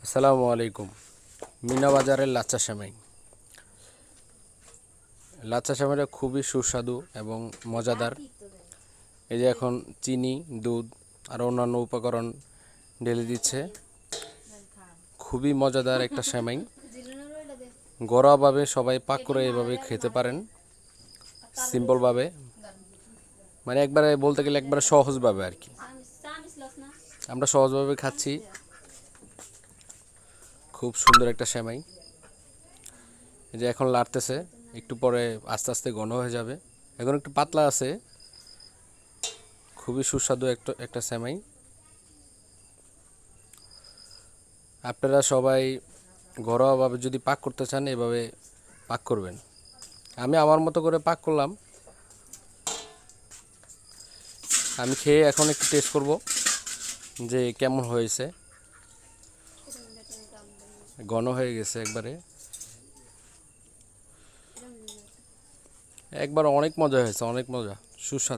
আসসালামু আলাইকুম। মিনা বাজারের লাচ্চা সেমাই। লাচ্চা সেমাইটা খুবই সুস্বাদু এবং মজাদার। এই যে এখন চিনি, দুধ আর অন্যান্য উপকরণ ঢেলে দিচ্ছে। খুবই মজাদার একটা সেমাই। ঘরোয়াভাবে সবাই পাক করে এভাবে খেতে পারেন, সিম্পলভাবে, মানে একবারে বলতে গেলে একবারে সহজভাবে আর কি। আমরা সহজভাবে খাচ্ছি। খুব সুন্দর একটা সেমাই। এই যে এখন লাড়তেছে, একটু পরে আস্তে আস্তে ঘন হয়ে যাবে। এখন একটু পাতলা আছে। খুবই সুস্বাদু একটা সেমাই। আপনারা সবাই ঘরোয়াভাবে যদি পাক করতে চান এভাবে পাক করবেন। আমি আমার মতো করে পাক করলাম। আমি খেয়ে এখন একটু টেস্ট করব যে কেমন হয়েছে। ঘন হয়ে গেছে একবারে, একবার অনেক মজা হয়েছে, অনেক মজা, সুস্বাদু।